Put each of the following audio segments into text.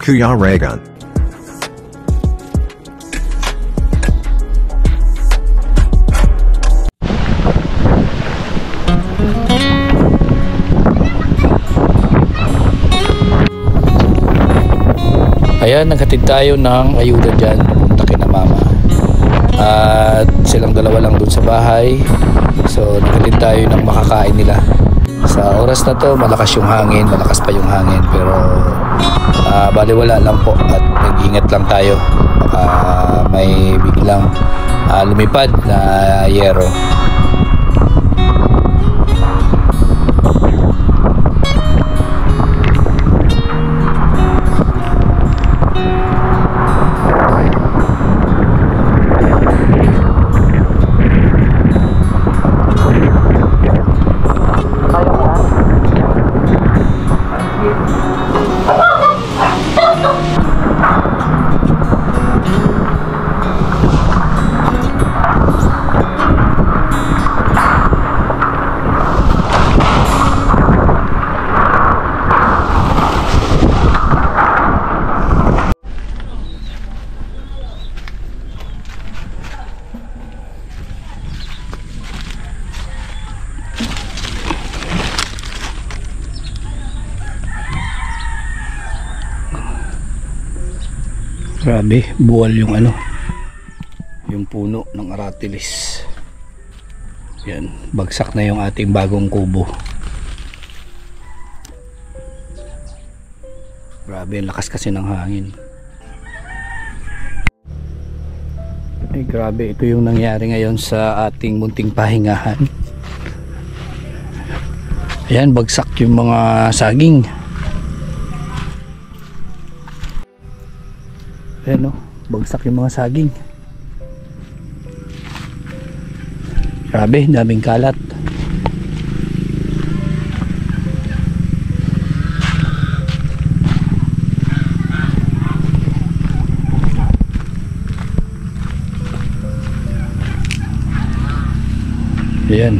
Kuya Regan. Ayan, naghatid tayo ng ayuda dyan papunta kina mama. At silang dalawa lang dun sa bahay. So naghatid tayo ng makakain nila. Sa oras na to, malakas yung hangin, malakas pa yung hangin. Pero baliwala lang po at nag-ingat lang tayo. Baka may biglang lumipad na yero. Grabe, buwal yung yung puno ng aratilis. Yan, bagsak na yung ating bagong kubo. Grabe, ang lakas kasi ng hangin. Ay grabe, ito yung nangyari ngayon sa ating munting pahingahan. Ayan, bagsak yung mga saging. Ayan o, bagsak yung mga saging. Grabe, daming kalat. Ayan.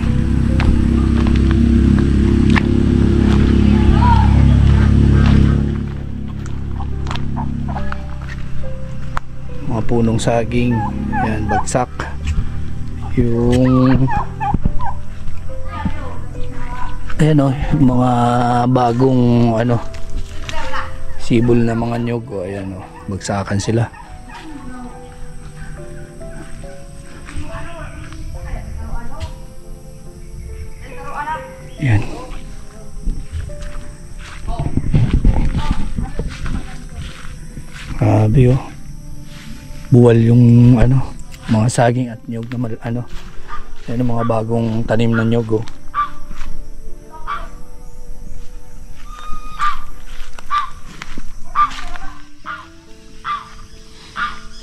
Mga punong saging. Ayan, bagsak. Yung ayan o, mga bagong sibol na mga nyog o, ayan o, bagsakan sila. Ayan. Grabe o, buwal yung mga saging at nyog na ayan, mga bagong tanim na nyog o.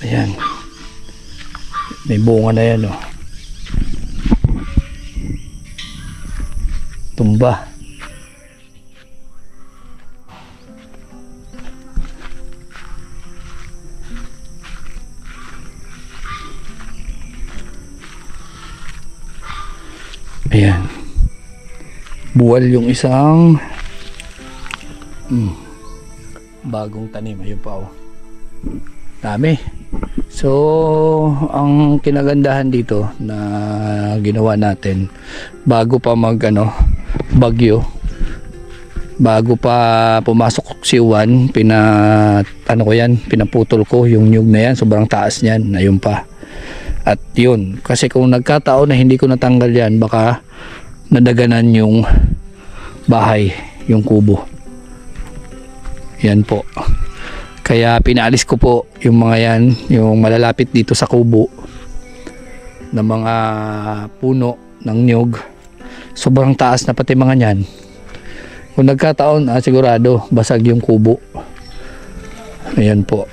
Ayan, may bunga na yan o. Tumba. Ayan, buwal yung isang bagong tanim. Ayun pa o, dami. So ang kinagandahan dito na ginawa natin bago pa bagyo, bago pa pumasok si Juan, pinaputol ko yung nyug na yan. Sobrang taas niyan, ayun pa. At yun, kasi kung nagkataon na hindi ko natanggal yan, baka nadaganan yung bahay, yung kubo. Yan po. Kaya pinaalis ko po yung mga yan, yung malalapit dito sa kubo na mga puno ng nyog. Sobrang taas na pati mga yan. Kung nagkataon, sigurado basag yung kubo. Ayan po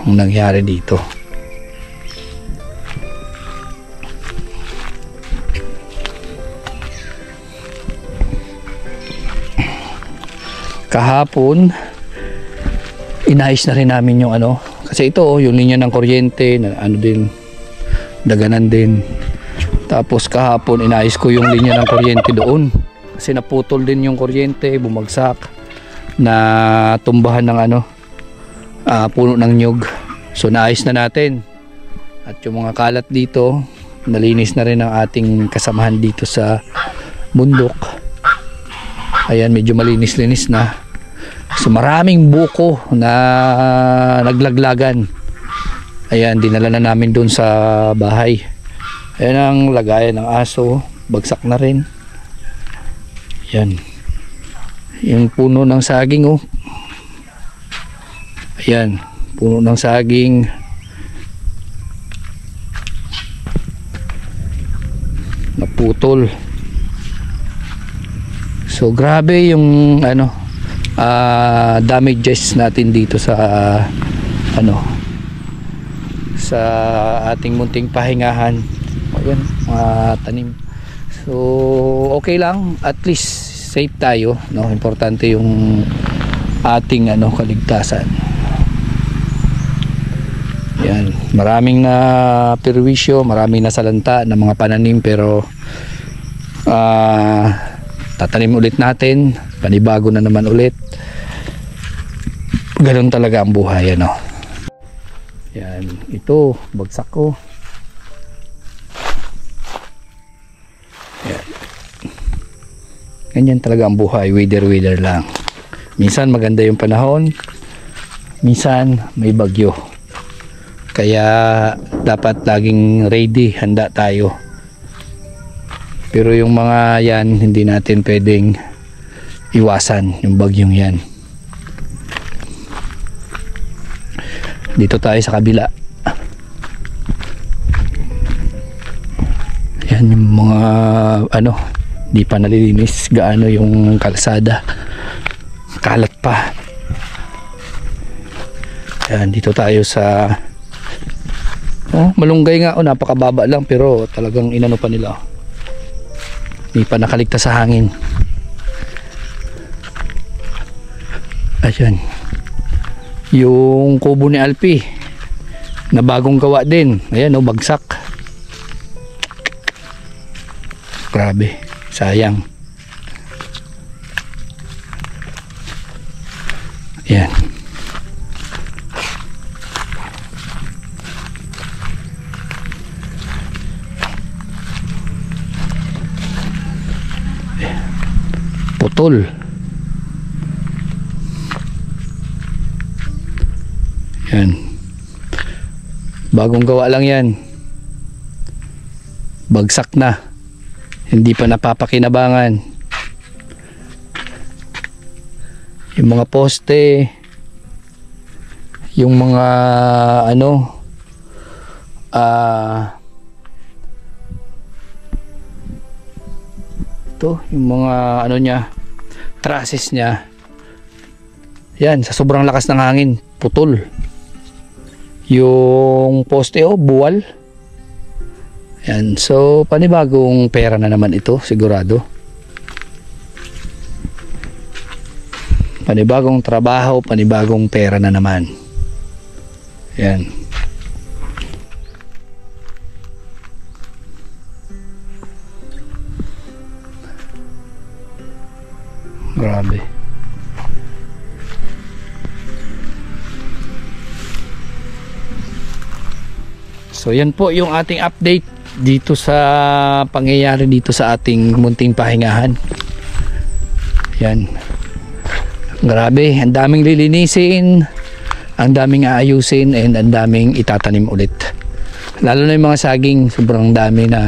ang nangyari dito. Kahapon inayos na rin namin yung kasi ito yung linya ng kuryente na din, daganan din. Tapos kahapon inayos ko yung linya ng kuryente doon kasi naputol din yung kuryente, bumagsak, na tumbahan ng puno ng nyug. So naayos na natin. At yung mga kalat dito, nalinis na rin ang ating kasamahan dito sa bundok. Ayan, medyo malinis-linis na. So maraming buko na naglaglagan. Ayan, dinala na namin doon sa bahay. Ayan ang lagayan ng aso, bagsak na rin. Ayan, yung puno ng saging, oh. Ayan, puno ng saging. Naputol. So grabe yung damages natin dito sa sa ating munting pahingahan. Ayan, mga tanim. So okay lang, at least safe tayo, no? Importante yung ating kaligtasan. Yan, maraming na perwisyo, maraming nasalanta ng mga pananim, pero tatanim ulit natin, panibago na naman ulit. Ganoon talaga ang buhay, Yan, ito bagsak ko. Yan. Ganyan talaga ang buhay, weather lang. Minsan maganda yung panahon, minsan may bagyo. Kaya dapat laging ready, handa tayo. Pero yung mga yan, hindi natin pwedeng iwasan yung bagyong yan. Dito tayo sa kabila. Yan yung mga di pa nalilinis gaano yung kalsada. Kalat pa. Yan, dito tayo sa malunggay nga, napakababa lang, pero talagang inano pa nila. Hindi pa nakaligtas sa hangin. Ayan, yung kubo ni Alpi na bagong gawa din. Ayan, bagsak. Grabe, sayang. Ayan. Putol. Yan, bagong gawa lang yan, bagsak na, hindi pa napapakinabangan. Yung mga poste, yung mga ito, yung mga niya, trusses niya, yan, sa sobrang lakas ng hangin, putol. Yung poste, buwal. Yan, so panibagong pera na naman ito, sigurado. Panibagong trabaho, panibagong pera na naman. Yan. Grabe. So yan po yung ating update dito sa pangyayari dito sa ating munting pahingahan. Yan. Grabe, ang daming lilinisin, ang daming aayusin, and ang daming itatanim ulit. Lalo na yung mga saging, sobrang dami na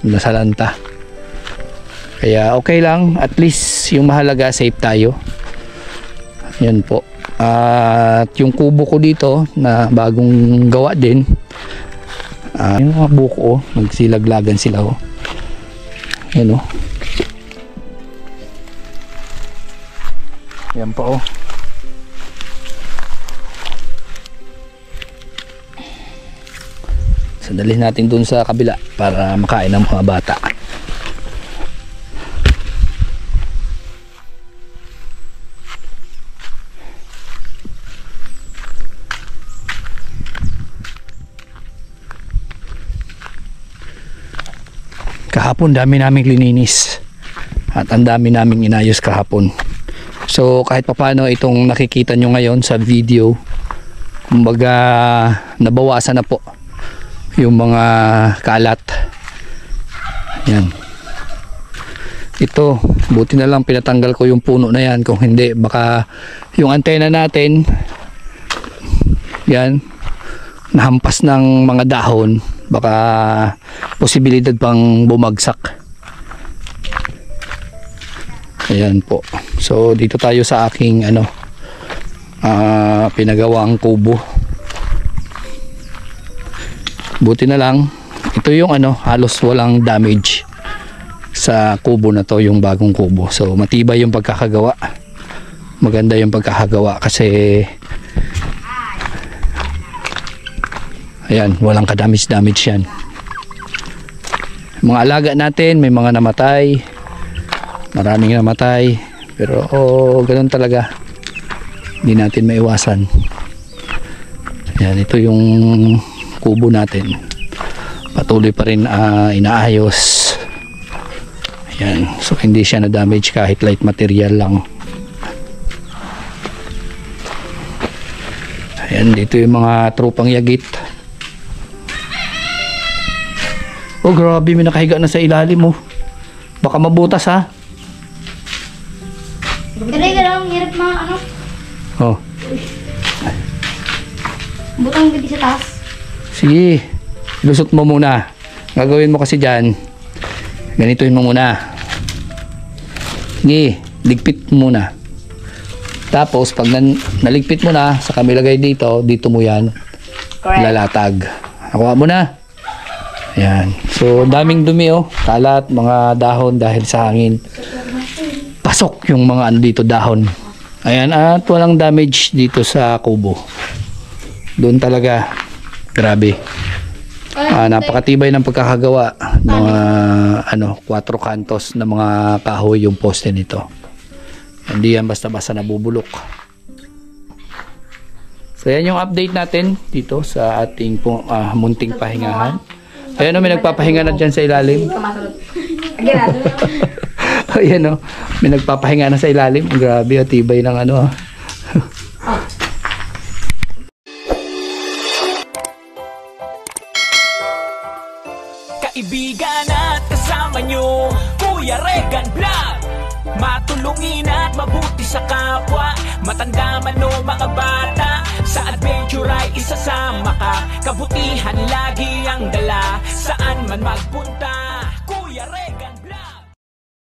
nasalanta. Kaya okay lang, at least yung mahalaga safe tayo. Yan po. At yung kubo ko dito na bagong gawa din, yung mga buko, nagsilaglagan sila. Yan yan po. So dalhin natin dun sa kabila para makain ng mga bata. Kahapon dami naming lininis at ang dami naming inayos kahapon. So kahit papaano itong nakikita nyo ngayon sa video, kumbaga nabawasan na po yung mga kalat. Yan. Ito, buti na lang pinatanggal ko yung puno na yan, kung hindi baka yung antena natin yan nahampas ng mga dahon, baka posibilidad pang bumagsak. Ayan po. So dito tayo sa aking pinagawang kubo. Buti na lang ito yung halos walang damage sa kubo na to, yung bagong kubo. So matibay yung pagkakagawa, maganda yung pagkakagawa kasi ayan, walang kadamage yan. Mga alaga natin may mga namatay, maraming namatay, pero ganun talaga, hindi natin maiwasan. Ayan, ito yung kubo natin, patuloy pa rin inaayos. Ayan, so hindi siya na damage kahit light material lang. Ayan, dito yung mga tropang yagit. Oh grabe, may nakahiga na sa ilalim mo, baka mabutas ha. Kaya lang, hirap mga Oh. butang gabi sa taas. Sige, lusot mo muna. Gagawin mo kasi dyan, ganituin mo muna. Sige, ligpit mo muna. Tapos pag naligpit mo na, saka milagay dito mo yan lalatag. Nakuha mo na. Ayan. So daming dumi kalat, mga dahon dahil sa hangin. Pasok yung mga dito dahon. Ayan, at walang damage dito sa kubo. Doon talaga, grabe. Napakatibay ng pagkakagawa ng mga 4 kantos na mga kahoy yung poste nito. Hindi yan basta-basta nabubulok. So yan yung update natin dito sa ating munting pahingahan. Ayan may nagpapahinga na dyan sa ilalim. Ayan may nagpapahinga na sa ilalim. Grabe, tibay ng Kaibigan at kasama nyo, Kuya Regan Vlog. Matulungin at mabuti sa kapwa, matanda man o mga bata. Sa adventure ay isasama ka, kabutihan lagi ang dala. Saan man magpunta, Kuya Regan.